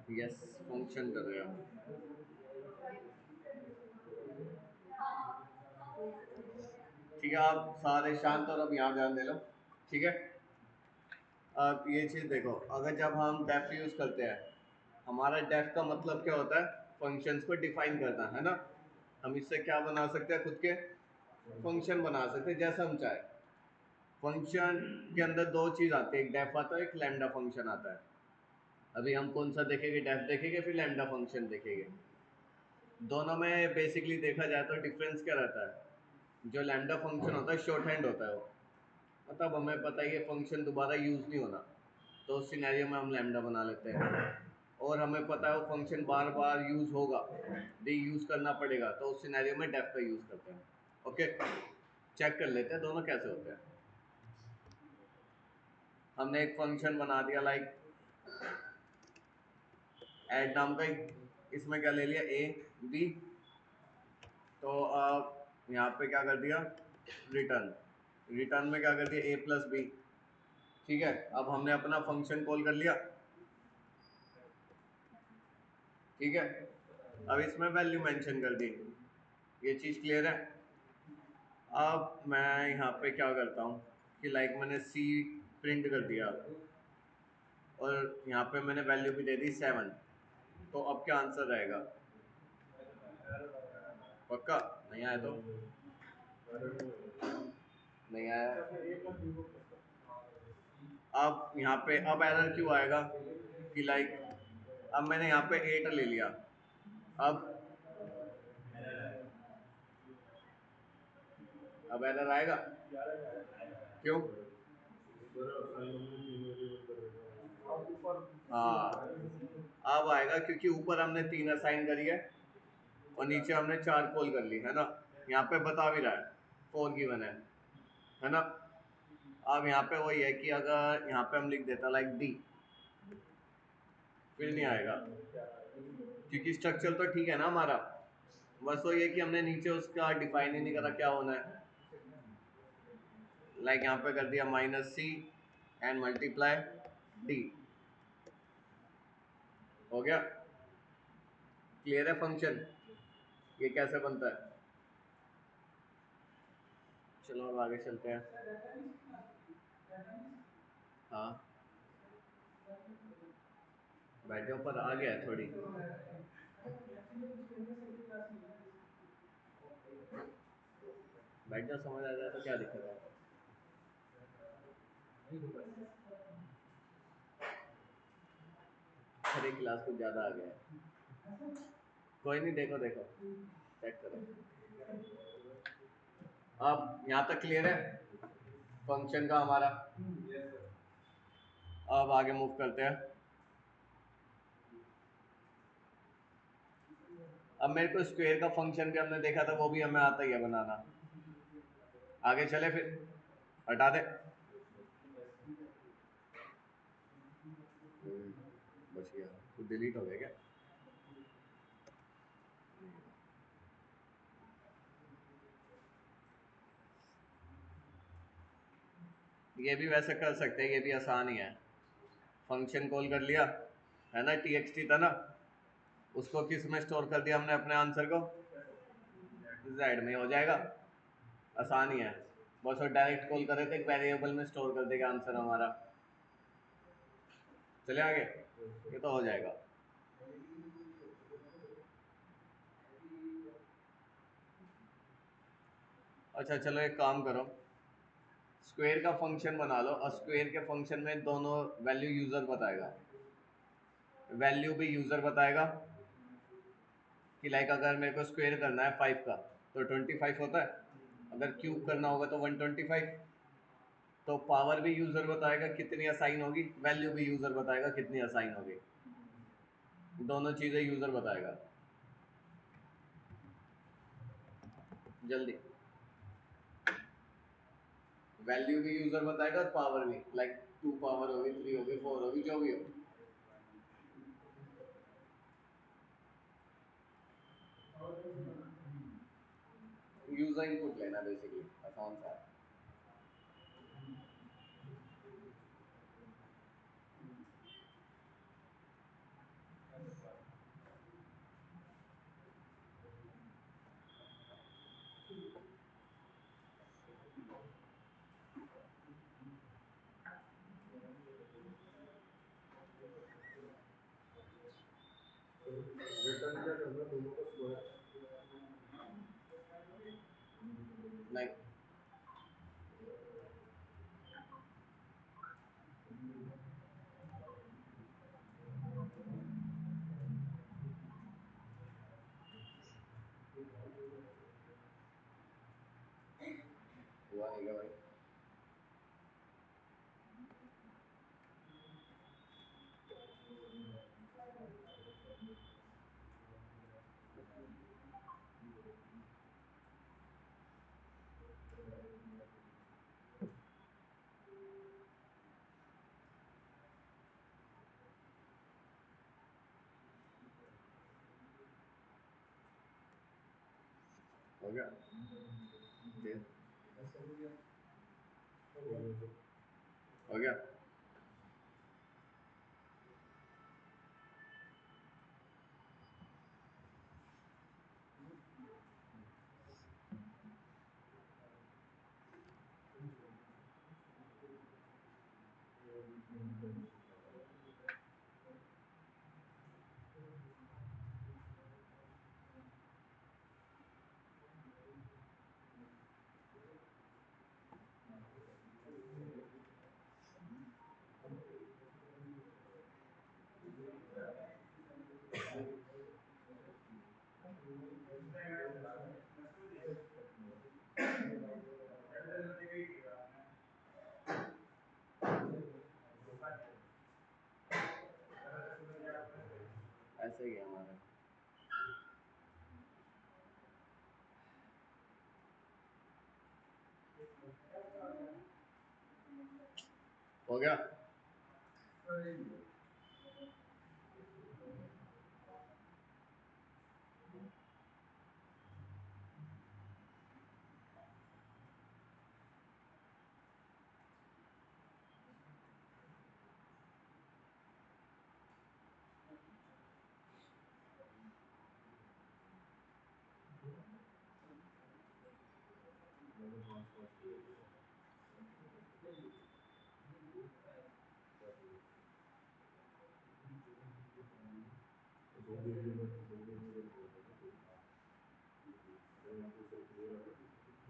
Yes, function कर रहे हो। ठीक है, आप सारे शांत और अब यहाँ ध्यान दे लो। ठीक है, अब ये चीज़ देखो, अगर जब हम डेफ यूज़ करते हैं, हमारा डेफ का मतलब क्या होता है? फंक्शंस को डिफाइन करना, है ना? हम इससे क्या बना सकते हैं? खुद के फंक्शन बना सकते हैं जैसा हम चाहे। फंक्शन के अंदर दो चीज़ आती है, एक डेफ आता है, एक लैम्डा फंक्शन आता है। अभी हम कौन सा देखेंगे? डेफ देखेंगे, फिर लैम्डा फंक्शन देखेंगे। दोनों में बेसिकली देखा जाए तो डिफरेंस क्या रहता है? जो लैम्डा फंक्शन होता है शॉर्ट हैंड होता है वो, मतलब हमें पता है ये फंक्शन दोबारा यूज़ नहीं होना, तो उस सिनेरियो में हम लैम्डा बना लेते हैं। और हमें पता है वो फंक्शन बार बार यूज़ होगा, यूज़ करना पड़ेगा, तो उस सिनेरियो में डेफ का यूज़ करते हैं। ओके, चेक कर लेते हैं दोनों कैसे होते हैं। हमने एक फंक्शन बना दिया लाइक ऐड नाम का, इसमें क्या ले लिया? A B. तो अब यहाँ पे क्या कर दिया? रिटर्न। रिटर्न में क्या कर दिया? ए प्लस बी। ठीक है, अब हमने अपना फंक्शन कॉल कर लिया। ठीक है, अब इसमें वैल्यू मेंशन कर दी। ये चीज़ क्लियर है? अब मैं यहाँ पे क्या करता हूँ कि लाइक मैंने सी प्रिंट कर दिया और यहाँ पे मैंने वैल्यू भी दे दी 7। तो अब क्या आंसर रहेगा? पक्का? नहीं आया तो नहीं आया। अब यहाँ पे अब एरर क्यों आएगा कि लाइक अब मैंने यहाँ पे 8 ले लिया। अब अब एरर आएगा? क्यों? हाँ, अब आएगा क्योंकि ऊपर हमने 3 असाइन करी है और नीचे हमने 4 कॉल कर ली, है ना? यहाँ पे बता भी रहा है 4 गिवन है ना? अब यहाँ पे वही है कि अगर यहाँ पे हम लिख देता लाइक डी, फिर नहीं आएगा क्योंकि स्ट्रक्चर तो ठीक है ना हमारा। बस वही है कि हमने नीचे उसका डिफाइन ही नहीं करा क्या होना है। लाइक यहाँ पे कर दिया minus C and multiply D. हो गया? क्लियर है फंक्शन ये कैसे बनता है? चलो अब आगे चलते हैं। हाँ, बैठ जाओ, पर आ गया है थोड़ी। बैठ जाओ, समझ आ जाए तो क्या दिक्कत है? अरे क्लास कुछ ज़्यादा आ गया है। कोई नहीं, देखो देखो, चेक करो। अब यहाँ तक क्लियर है फंक्शन का हमारा? अब आगे मूव करते हैं। अब मेरे को स्क्वायर का फंक्शन भी हमने देखा था, वो भी हमें आता ही है बनाना। आगे चले फिर, हटा दे। बच गया, तो डिलीट हो गया क्या? ये भी वैसे कर सकते हैं, ये भी आसान ही है। फंक्शन कॉल कर लिया, है ना? टी एक्स टी था ना, उसको किस में स्टोर कर दिया हमने? अपने आंसर को जेड में। हो जाएगा, आसान ही है। बस वो डायरेक्ट कॉल करे थे, एक वेरिएबल में स्टोर कर देगा आंसर हमारा। चले आगे, ये तो हो जाएगा। अच्छा चलो एक काम करो, स्क्वायर का फंक्शन बना लो और स्क्वायर के फंक्शन में दोनों वैल्यू यूजर बताएगा, वैल्यू भी यूजर बताएगा कि लाइक अगर मेरे को स्क्वायर करना है 5 का तो 25 होता है, अगर क्यूब करना होगा तो 125। तो पावर भी यूजर बताएगा कितनी असाइन होगी, वैल्यू भी यूजर बताएगा कितनी असाइन होगी, दोनों चीजें यूजर बताएगा। जल्दी, वैल्यू भी यूजर बताएगा और पावर भी, लाइक 2 पावर होगी, 3 होगी, 4 होगी, जो भी हो। यूजर इनपुट लेना बेसिकली आसान सा है। रिटर्न क्या करना है दोनों का स्क्वायर। नहीं, हुआ नहीं क्या भाई? हो गया? जी। हो गया? ऐसे ही है हमारा। हो गया?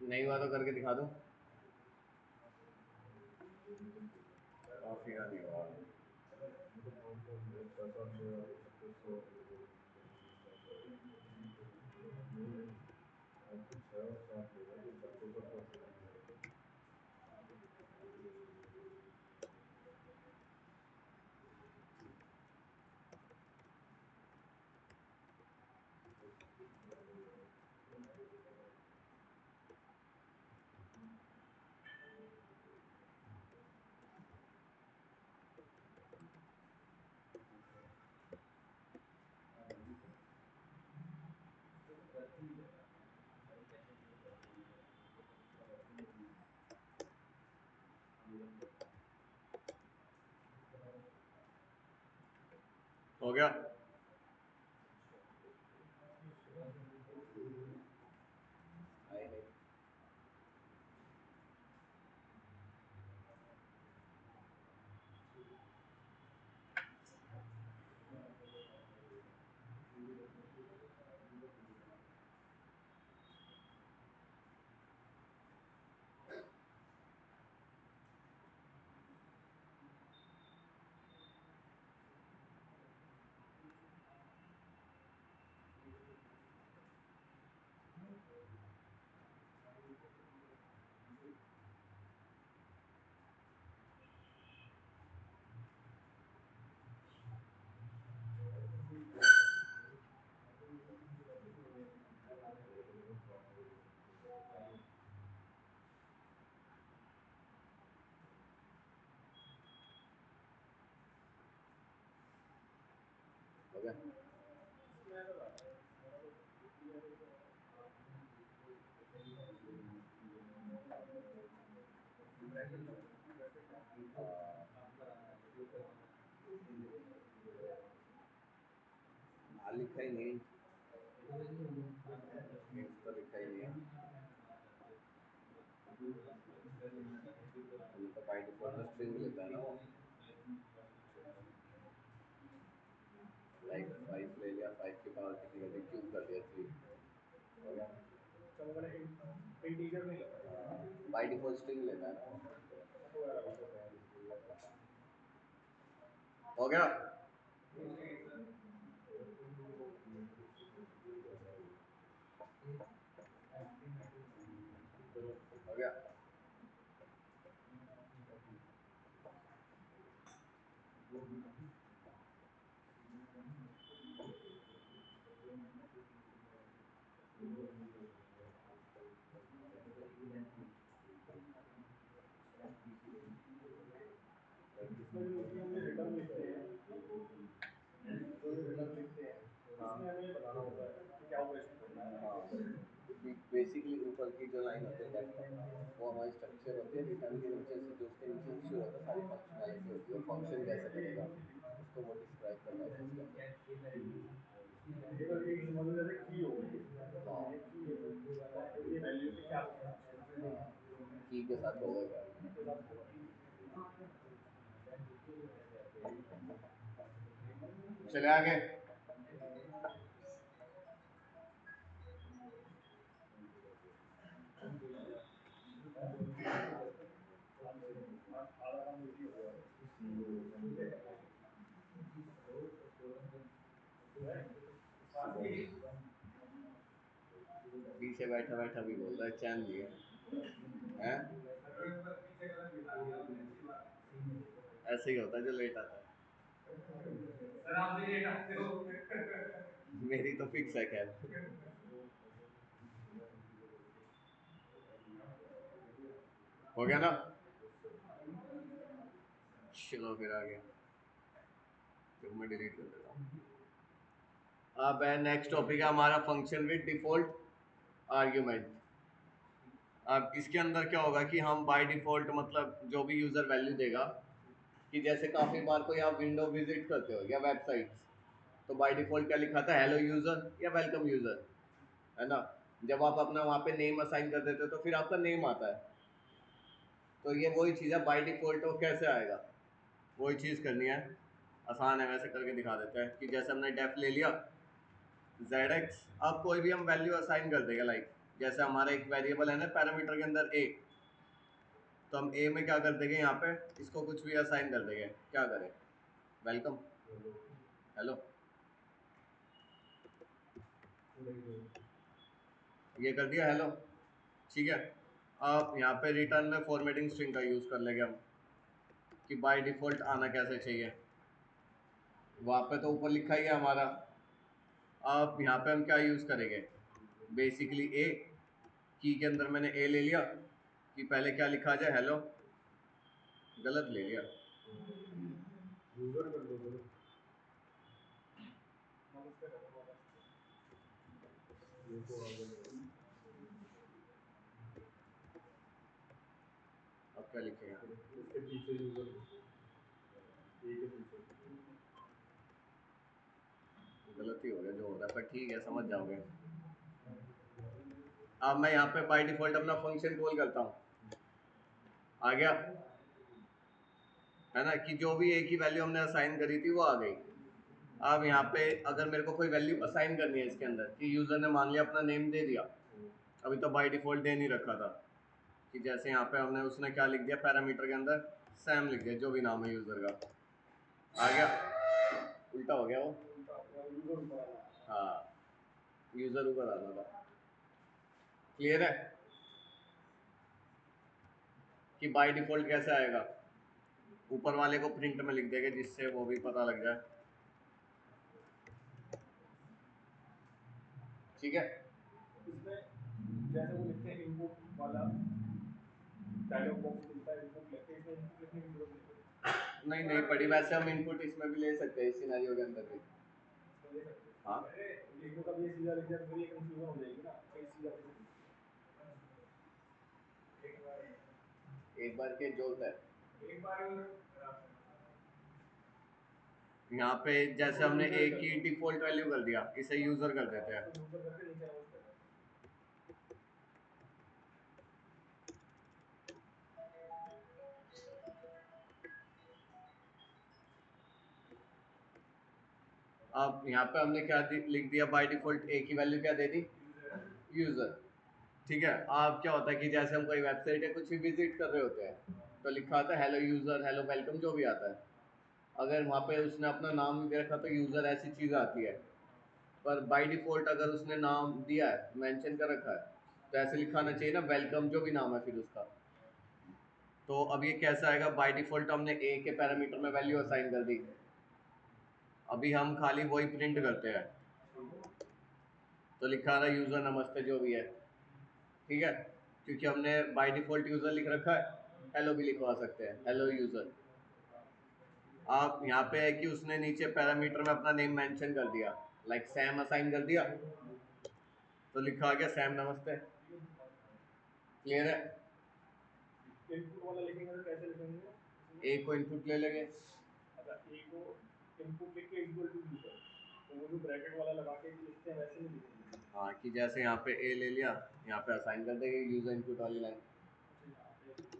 नहीं हुआ तो करके दिखा दूं? काफी का नहीं हुआ। हो गया? आई नहीं। हो गया? हाँ लिखा ही नहीं, तो लिखा ही नहीं है। ये तो बाय डिफॉल्ट स्ट्रिंग लेता है ना, लाइक 5 ले लिया, 5 की पावर कितनी कर दी, क्यूब कर दिया 3, हो गया। बाय डिफॉल्ट स्ट्रिंग लेता है ना, हो गया। हो गया। बेसिकली ऊपर की जो लाइन होती है डेफ, वो हमारी स्ट्रक्चर होती है, रिटर्न के नीचे से जो उसके नीचे शुरू होता है सारी फंक्शनैलिटी होती है, फंक्शन कैसे करेगा उसको वो डिस्क्राइब करना होता है उसके अंदर। की के साथ होगा चले आगे। पीछे बैठा बैठा भी बोल रहा है चैन लिए हैं। ऐसे ही होता है जो लेट आता है। मेरी तो फिक्स है खैर। हो गया ना, चलो फिर आ गया, तो मैं डिलीट कर देता हूँ। अब है नेक्स्ट टॉपिक है हमारा फंक्शन विद डिफॉल्ट आर्ग्यूमेंट। अब इसके अंदर क्या होगा कि हम बाय डिफॉल्ट मतलब जो भी यूजर वैल्यू देगा, कि जैसे काफी बार कोई आप विंडो विजिट करते हो या वेबसाइट, तो बाय डिफॉल्ट क्या लिखा था, हेलो यूजर या वेलकम यूजर, है ना। जब आप अपना वहाँ पे नेम असाइन कर देते हो तो फिर आपका नेम आता है। तो ये वही चीज़ है बाय डिफॉल्ट, वो कैसे आएगा, वही चीज़ करनी है। आसान है, वैसे करके दिखा देते हैं कि जैसे हमने डेफ ले लिया जेड एक्स, अब कोई भी हम वैल्यू असाइन कर देगा, लाइक जैसे हमारा एक वेरिएबल है ना पैरामीटर के अंदर ए, तो हम ए में क्या कर देंगे, यहाँ पे इसको कुछ भी असाइन कर देंगे, क्या करें, वेलकम, हेलो, ये कर दिया हेलो, ठीक है। अब यहाँ पे रिटर्न में फॉर्मेटिंग स्ट्रिंग का यूज़ कर लेंगे हम, कि बाय डिफॉल्ट आना कैसे चाहिए, वहाँ पे तो ऊपर लिखा ही है हमारा। अब यहाँ पे हम क्या यूज़ करेंगे, बेसिकली ए, की के अंदर मैंने ए ले लिया, कि पहले क्या लिखा जाए, हेलो, गलत ले लिया, अब क्या लिखेगा, गलत ही हो गया जो हो रहा है, पर ठीक है समझ जाओगे। अब मैं यहाँ पे बाय डिफॉल्ट अपना फंक्शन कॉल करता हूँ, आ गया, है ना, कि जो भी एक ही वैल्यू हमने असाइन करी थी वो आ गई। अब यहाँ पे अगर मेरे को कोई वैल्यू असाइन करनी है इसके अंदर, कि यूजर ने मान लिया अपना नेम दे दिया, अभी तो बाय डिफॉल्ट दे नहीं रखा था, कि जैसे यहाँ पे हमने उसने क्या लिख दिया पैरामीटर के अंदर, सैम लिख दिया, जो भी नाम है यूजर का, आ गया, उल्टा हो गया वो, हाँ, यूजर ऊपर आना था। क्लियर है कि बाय डिफॉल्ट कैसे आएगा, ऊपर वाले को प्रिंट में लिख देंगे जिससे वो भी पता लग जाए, ठीक है। जैसे वो लिखते हैं इनपुट वाला डायलॉग बॉक्स मिलता है, इनपुट लेते हैं, इसमें इनपुट लिखने की जरूरत नहीं, नहीं नहीं पड़ी, वैसे हम इनपुट इसमें भी ले सकते हैं, इस सिनेरियो के अंदर भी। हाँ लिखने का भी सीधा लिख दिया तो फिर ये कंफ्यूजन हो जाएगी ना, फिर सीधा एक बार के जोड़ता है। यहाँ पे जैसे हमने ए की डिफॉल्ट वैल्यू कर दिया, इसे यूजर कर देते हैं। अब यहाँ पे हमने क्या लिख दिया, बाय डिफॉल्ट ए की वैल्यू क्या दे दी, यूजर। ठीक है, अब क्या होता है कि जैसे हम कोई वेबसाइट है कुछ भी विजिट कर रहे होते हैं तो लिखा आता है हेलो यूजर, हेलो वेलकम, जो भी आता है। अगर वहाँ पे उसने अपना नाम नहीं दे रखा तो यूजर ऐसी चीज़ आती है। पर बाय डिफॉल्ट अगर उसने नाम दिया है, मेंशन कर रखा है, तो ऐसे लिखाना चाहिए ना, वेलकम, जो भी नाम है फिर उसका। तो अब ये कैसा आएगा, बाय डिफॉल्ट हमने ए के पैरामीटर में वैल्यू असाइन कर दी। अभी हम खाली वही प्रिंट करते हैं, तो लिखा रहा यूजर नमस्ते, जो भी है। ठीक है, क्योंकि हमने बाय डिफॉल्ट यूजर लिख रखा है, हेलो भी लिखवा सकते हैं, हेलो यूजर। आप यहाँ पे है कि उसने नीचे पैरामीटर में अपना नेम मेंशन कर दिया, लाइक सैम असाइन कर दिया, तो लिखा आ गया सैम नमस्ते। क्लियर है? इनपुट वाला लिखेंगे तो कैसे लिखेंगे, ए को इनपुट ले लेंगे। अच्छा, ए को इनपुट लिख के इक्वल टू यूजर, तो वो जो ब्रैकेट वाला लगा के लिखते हैं वैसे नहीं लिखेंगे। हाँ, कि जैसे यहाँ पे ए ले लिया, यहाँ पे असाइन कर देंगे यूजर इनपुट वाली लाइन।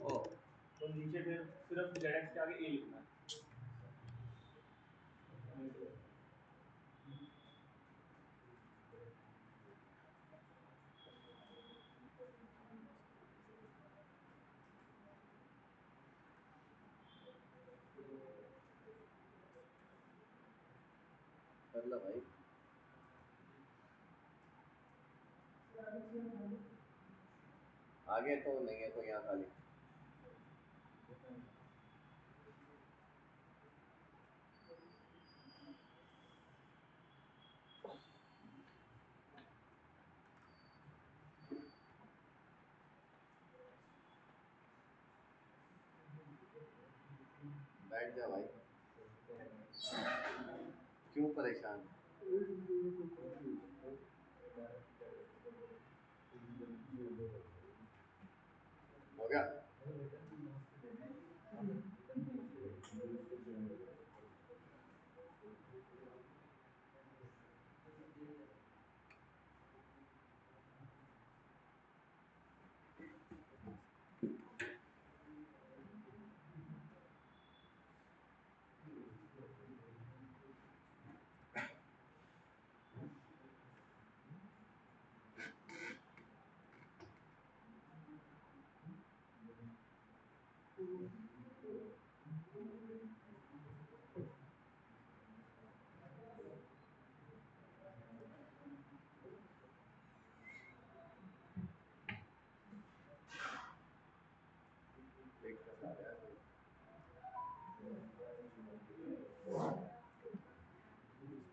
ओ, तो नीचे फिर सिर्फ जेड के आगे ए लिखना है। कर लो भाई, आगे तो नहीं है तो यहाँ खाली। बैठ जा भाई, क्यों परेशान। हो गया?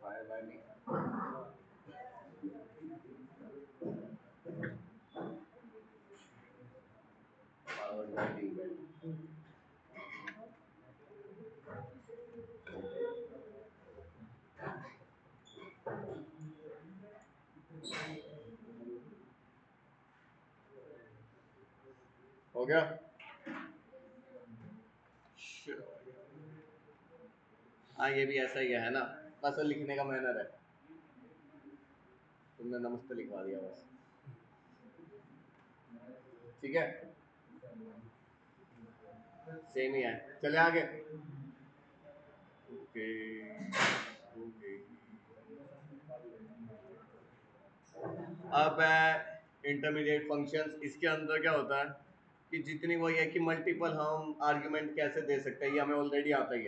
बाय बाय नहीं। पावर बाय नहीं। हो गया? हाँ, ये भी ऐसा ही है ना, बस लिखने का मैनर है। तुमने नमस्ते लिखवा दिया बस। ठीक है, सेम ही है। चले आगे। Okay okay. अब इंटरमीडिएट फंक्शंस, इसके अंदर क्या होता है कि जितनी वही है कि मल्टीपल हम आर्गुमेंट कैसे दे सकते हैं, ये हमें ऑलरेडी आता ही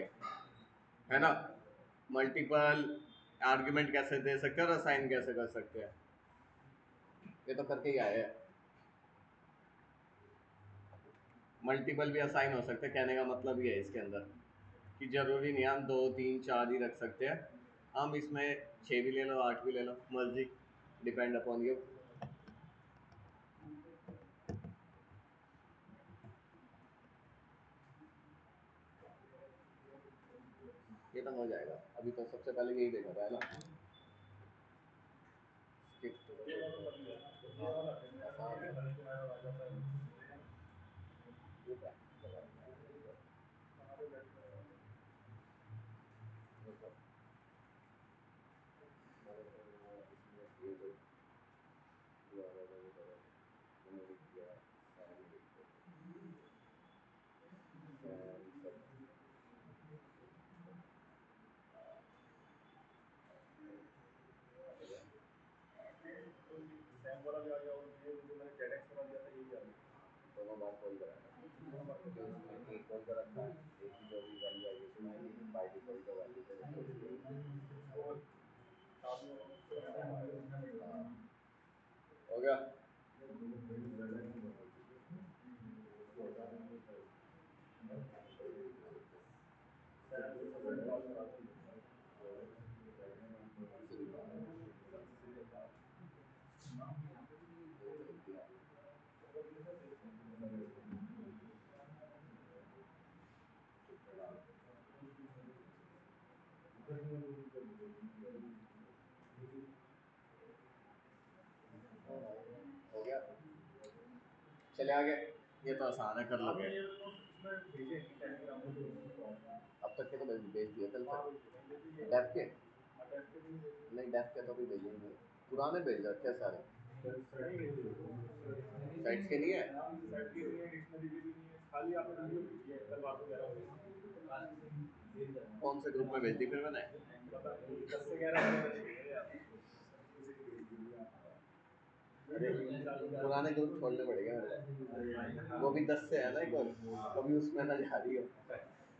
है ना। मल्टीपल आर्गुमेंट कैसे दे सकते हैं और असाइन कैसे कर सकते हैं, ये तो करके ही आए हैं। मल्टीपल भी असाइन हो सकते हैं, कहने का मतलब ये है इसके अंदर कि जरूरी नहीं हम 2 3 4 ही रख सकते हैं। हम इसमें 6 भी ले लो, 8 भी ले लो, मर्जी, डिपेंड अपॉन यू। ये तो हो जाएगा, अभी तो सबसे पहले यही देखा था, है ना। कि उसमें एक कोई तो रखा है, एक की जो भी वैल्यू आएगी उसमें बाय डिफॉल्ट जो वैल्यू दे देंगे उसकी। हाँ, हो गया। हो गया, चले आगे। ये तो आसान है, कर लोगे। अब तक के तो भेज दिए कल तक। डेफ के नहीं, डेफ के तो अभी भेजे ही नहीं, पुराने भेज रखे हैं सारे। साइट्स के नहीं है। कौन से ग्रुप में भेज दी फिर मैंने? पुराने ग्रुप छोड़ने पड़ेगा मेरे को, वो भी 10 से है ना एक और, कभी उसमें ना जा रही हो।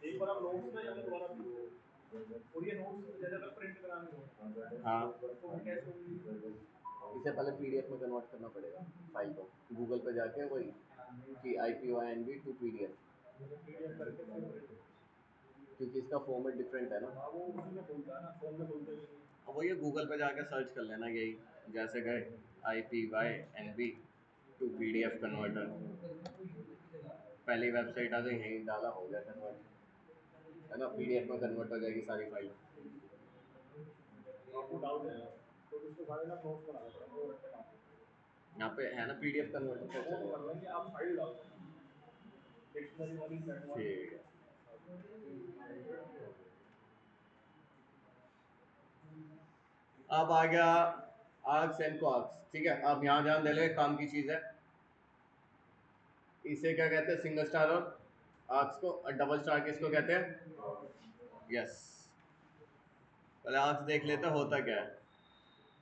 एक बार आप नोट्स में जाके दोबारा और ये नोट्स जैसे अगर प्रिंट कराने हो, हाँ, तो वो कैसे होंगे? इसे पहले पीडीएफ में कन्वर्ट करना पड़ेगा फाइल को, गूगल पे जाके वही कि IPYNB टू पीडीएफ, क्योंकि इसका फॉर्मेट डिफरेंट है ना। वो उसी में बोलता है ना, फोन में बोलते हैं। वो ये गूगल पे जाके सर्च कर लेना, यही जैसे गए IPYNB टू PDF कन्वर्टर, पहली वेबसाइट आ गई, यहीं डाला, हो गया कन्वर्ट, है ना, PDF में कन्वर्ट हो जाएगी सारी फाइल। आपको डाउट है तो उसके बारे में नोट्स बनाना पड़ेगा, यहाँ पे है ना PDF कन्वर्टर पे चलेगा। आप फाइल डाल दो डिक्शनरी वाली सेट वाली, ठीक है। अब आ गया आर्क्स एंड कॉर्क्स, ठीक है। अब यहाँ ध्यान दे लो, एक काम की चीज है, इसे क्या कहते हैं, सिंगल स्टार और आर्क्स को, और डबल स्टार किसको कहते हैं? यस, पहले आर्क्स देख लेते हैं होता क्या है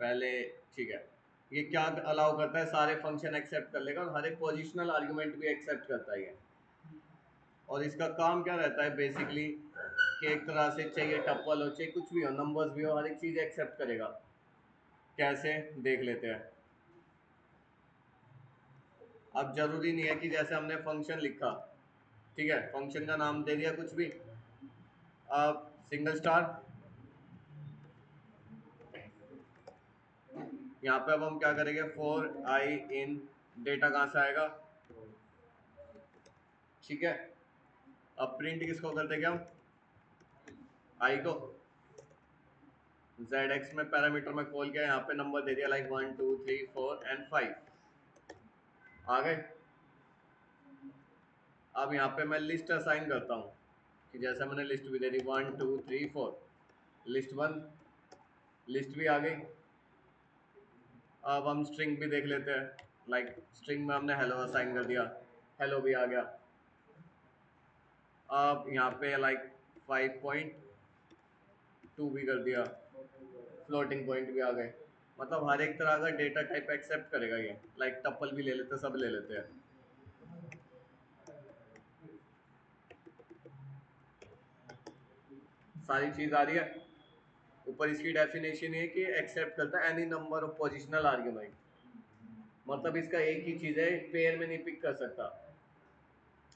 पहले, ठीक है। ये क्या अलाउ करता है, सारे फंक्शन एक्सेप्ट कर लेगा और हर एक पोजिशनल आर्गुमेंट भी एक्सेप्ट करता है ये। और इसका काम क्या रहता है बेसिकली, कि एक तरह से चाहिए टप्पल हो, चाहिए कुछ भी हो, नंबर्स भी हो, हर एक चीज़ एक्सेप्ट करेगा। कैसे, देख लेते हैं। अब जरूरी नहीं है कि जैसे हमने फंक्शन लिखा, ठीक है, फंक्शन का नाम दे दिया कुछ भी, अब सिंगल स्टार, यहाँ पे अब हम क्या करेंगे, फॉर आई इन, डेटा कहाँ से आएगा, ठीक है। अब प्रिंट किसको करते हैं हम, आई को, ZX में पैरामीटर में खोल के यहाँ पे नंबर दे दिया, लाइक 1 2 3 4 एंड 5 आ गए। अब यहाँ पे मैं लिस्ट असाइन करता हूँ, कि जैसे मैंने लिस्ट भी दे दी 1 2 3 4, लिस्ट 1, लिस्ट भी आ गई। अब हम स्ट्रिंग भी देख लेते हैं, लाइक स्ट्रिंग में हमने हेलो असाइन कर दिया, हेलो भी आ गया। अब यहाँ पे लाइक 5.2 भी कर दिया, फ्लोटिंग पॉइंट भी आ गए। मतलब हर एक तरह का डेटा टाइप एक्सेप्ट करेगा ये, लाइक टप्पल भी ले लेते हैं, सब ले लेते हैं। सारी चीज आ रही है। ऊपर इसकी डेफिनेशन है कि एक्सेप्ट करता है any number of positional argument, मतलब इसका एक ही चीज है, पेयर में नहीं पिक कर सकता,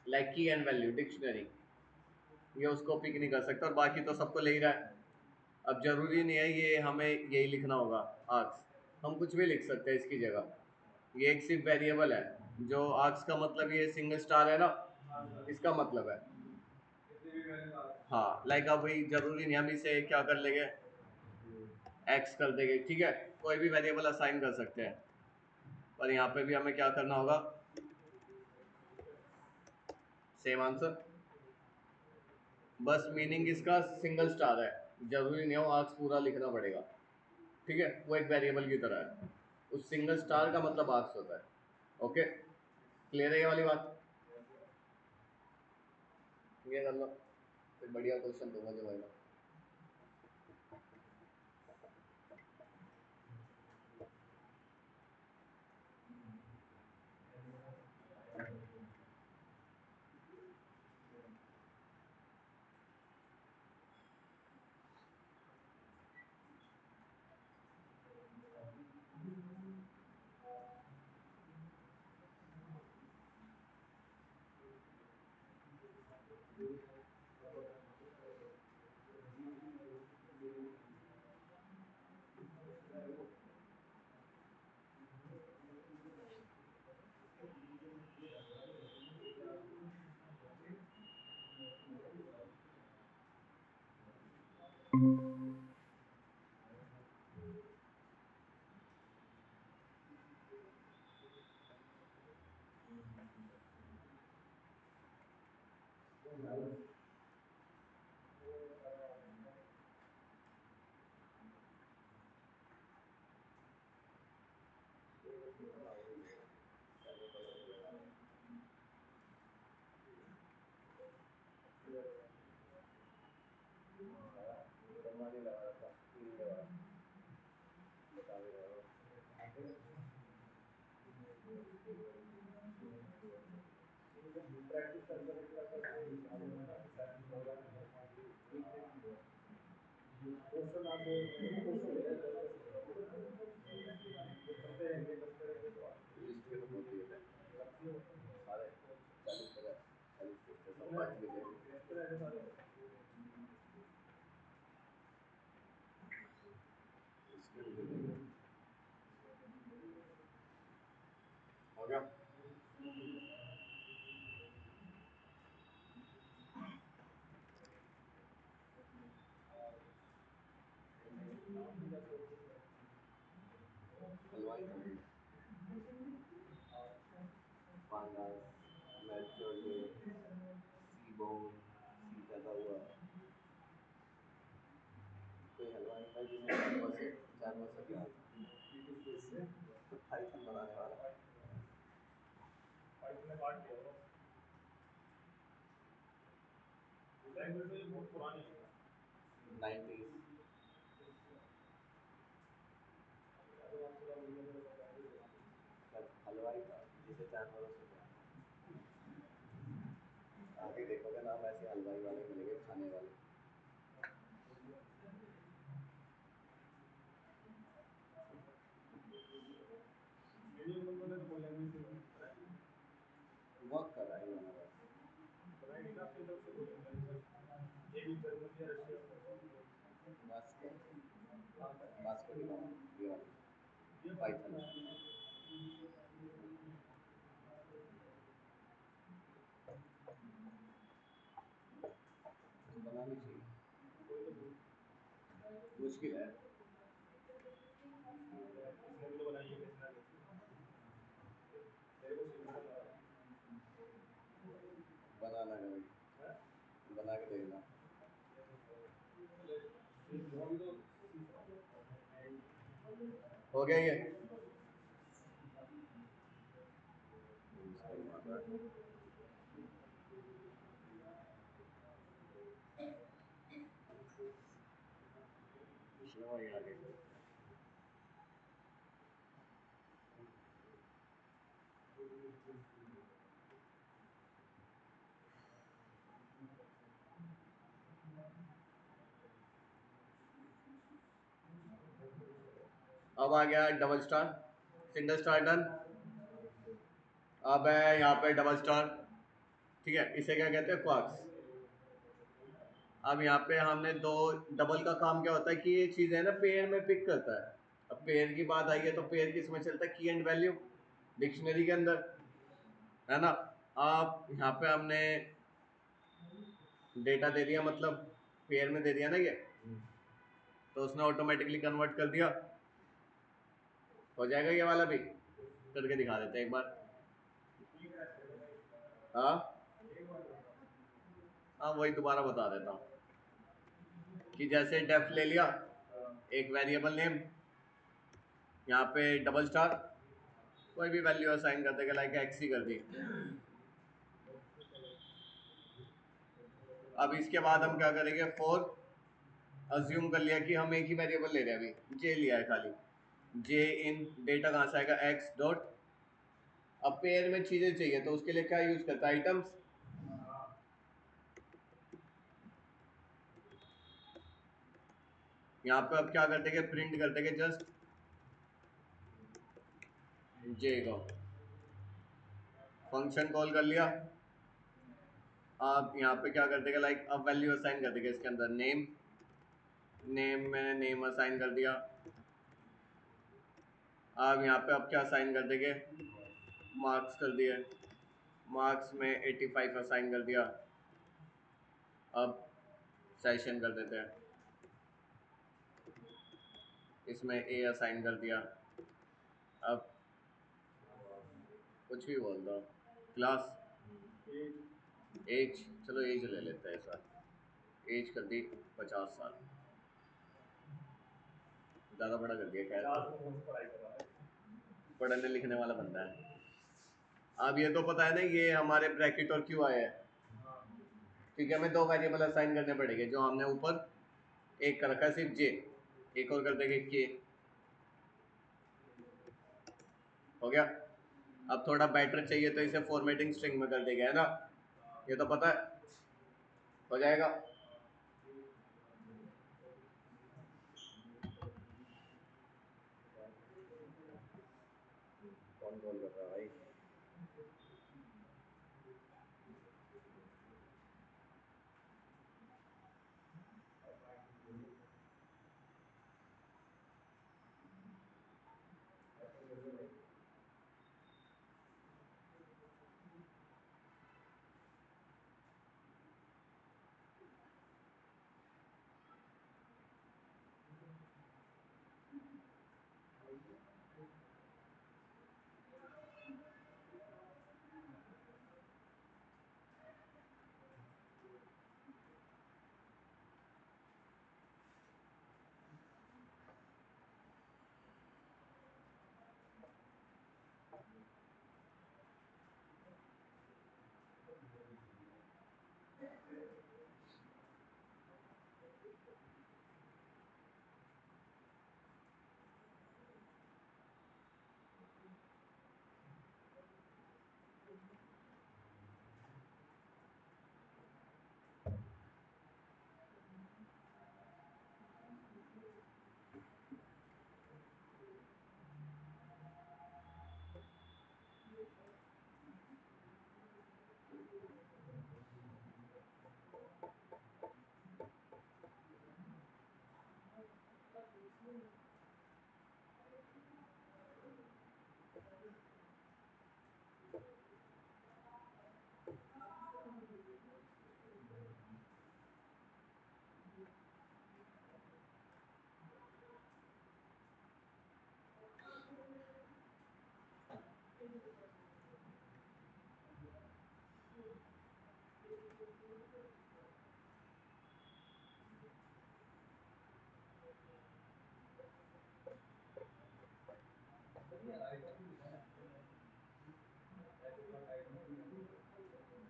लाइक की एंड वैल्यू डिक्शनरी, ये उसको पिक नहीं कर सकता, और बाकी तो सबको ले ही रहा है। अब जरूरी नहीं है ये हमें यही लिखना होगा आर्क्स, हम कुछ भी लिख सकते हैं इसकी जगह। ये एक सिर्फ वेरिएबल है, जो आर्क्स का मतलब ये सिंगल स्टार है ना, इसका मतलब है। हाँ, लाइक अब भाई जरूरी नहीं, हम इसे क्या कर लेंगे, एक्स कर देंगे, ठीक है, कोई भी वेरिएबल असाइन कर सकते हैं। पर यहाँ पे भी हमें क्या करना होगा, सेम आंसर, बस मीनिंग इसका सिंगल स्टार है, जरूरी नहीं हो आर्क्स पूरा लिखना पड़ेगा, ठीक है, वो एक वेरिएबल की तरह है, उस सिंगल स्टार का मतलब आर्क्स होता है। ओके, क्लियर है ये वाली बात? ये कर लो, फिर बढ़िया क्वेश्चन दूंगा जो भाई। हो गया। हलवाई पांडास, मेटरोले, सीबोन, सीता का हुआ। कोई हलवाई था जिसने जानवर से प्यार था। पाइथन बनाने वाला। लैंग्वेज बहुत पुरानी है। 90s। हलवाई था जिसे जानवरों से प्यार था। आगे देखोगे नाम ऐसे हलवाई वाले मिलेंगे खाने वाले। वर्क कर रहा है ये वाला। मास्को की बात ये वाली पाइथन बनानी चाहिए। मुश्किल है। बनाना कभी बना के देखना। हो गया ये। चलो भाई आगे। अब आ गया double star. Single star done. अब है यहाँ पे डबल स्टार। ठीक है, इसे क्या कहते हैं? क्वार्क्स। अब यहाँ पे हमने दो डबल का काम क्या होता है कि ये चीज़ है ना पेयर में पिक करता है। अब पेयर की बात आई है तो पेयर किस में चलता है? की एंड वैल्यू डिक्शनरी के अंदर, है ना। अब यहाँ पे हमने डेटा दे दिया, मतलब पेयर में दे दिया ना ये, तो उसने ऑटोमेटिकली कन्वर्ट कर दिया। हो जाएगा ये वाला भी करके दिखा देते हैं एक बार। हाँ हाँ, वही दोबारा बता देता हूँ कि जैसे डेफ ले लिया, एक वेरिएबल नेम, यहाँ पे डबल स्टार, कोई भी वैल्यू असाइन कर देगा, लाइक एक्स ही कर दी। अब इसके बाद हम क्या करेंगे? फोर अज्यूम कर लिया कि हम एक ही वेरिएबल ले रहे हैं, अभी जे लिया है खाली। जे इन डेटा कहाँ से आएगा? X dot. अब पेयर में चीजें चाहिए तो उसके लिए क्या यूज करता है? आइटम्स। यहाँ पे अब क्या कर देंगे? प्रिंट कर देंगे जस्ट जे को। फंक्शन कॉल कर लिया। आप यहाँ पे क्या कर देगा? लाइक अब वैल्यू असाइन कर देगा इसके अंदर नेम। नेम में नेम असाइन कर दिया। अब यहाँ पे अब क्या असाइन कर देंगे? मार्क्स कर दिए। मार्क्स में 85 असाइन कर दिया। अब सेशन कर देते हैं। इसमें ए असाइन कर दिया। अब कुछ भी बोल दो, क्लास, एज, चलो एज ले लेते हैं सर, एज कर दी 50 साल, ज़्यादा बड़ा कर दिया, खैर पढ़ने लिखने वाला बंदा है। अब ये तो पता है ना ये हमारे ब्रैकेट और क्यों आया है, क्योंकि हमें दो वेरिएबल असाइन करने पड़ेंगे, जो हमने ऊपर एक कर रखा है सिर्फ जे, एक और कर देंगे के, हो गया। अब थोड़ा बेटर चाहिए तो इसे फॉर्मेटिंग स्ट्रिंग में कर देगा, है ना, ये तो पता है, हो जाएगा। कौन कॉल कर रहा है भाई?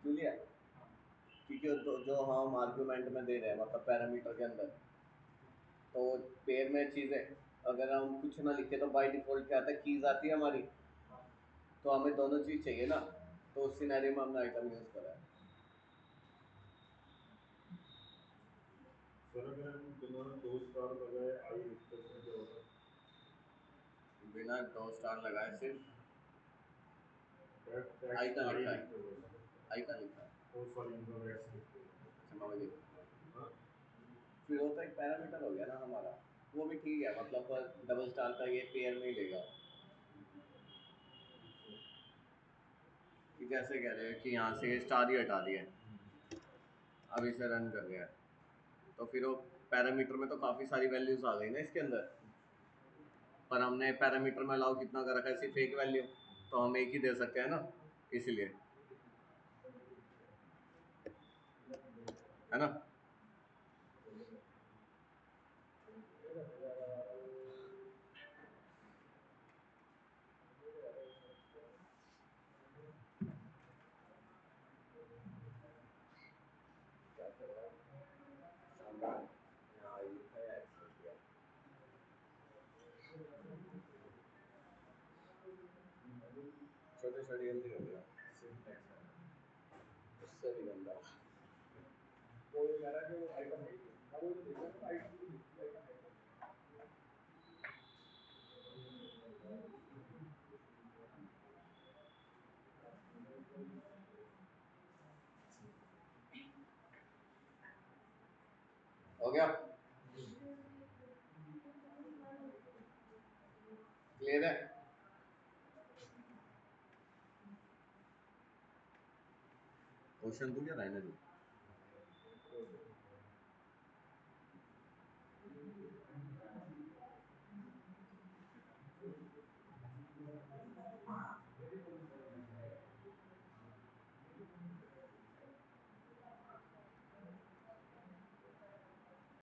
जूलिया, क्योंकि जो हम आर्गुमेंट में दे रहे हैं मतलब पैरामीटर के अंदर, तो पेयर में चीज़ें अगर हम कुछ ना लिखे तो बाय डिफॉल्ट क्या आता है, कीज आती है हमारी, तो हमें दोनों चीज़ चाहिए ना, तो उस सिनेरियो में हमने आइटम यूज़ करा है। सर अगर हम बिना 2 स्टार लगाए आई लिखते हैं तो क्या होगा? बिना 2 स्टार लगाए सिर्फ आई टेक्स्ट का आई लिखा है, लिखते हो, आई का लिखा है, ओ सॉरी इनका एक्स लिखते हो। अच्छा मैं वही लिखूंगा। हाँ, फिर वो तो एक पैरामीटर हो गया ना हमारा, वो भी ठीक है, मतलब पर डबल स्टार का ये पेयर में ही लेगा, कि जैसे कह रहे हैं कि यहाँ से स्टार ही हटा दिया है, अब इसे रन कर रहे हैं, तो फिर वो पैरामीटर में तो काफ़ी सारी वैल्यूज आ गई ना इसके अंदर, पर हमने पैरामीटर में अलाउ कितना कर रखा है, सिर्फ एक वैल्यू, तो हम एक ही दे सकते हैं ना, इसीलिए, है ना। क्या कर रहा है? शानदार, यहाँ ये लिखा है एक्स लिख दिया, छोटे छोटे जल्दी कर दिया, सिंटेक्स है उससे भी गंदा। वो ये कह रहा है कि वो आइटम है, अब वो जो देख रहा है ना आइटम भी लिखी है, आइटम है। हो गया, क्लियर है। क्वेश्चन दूं क्या रहने दूं?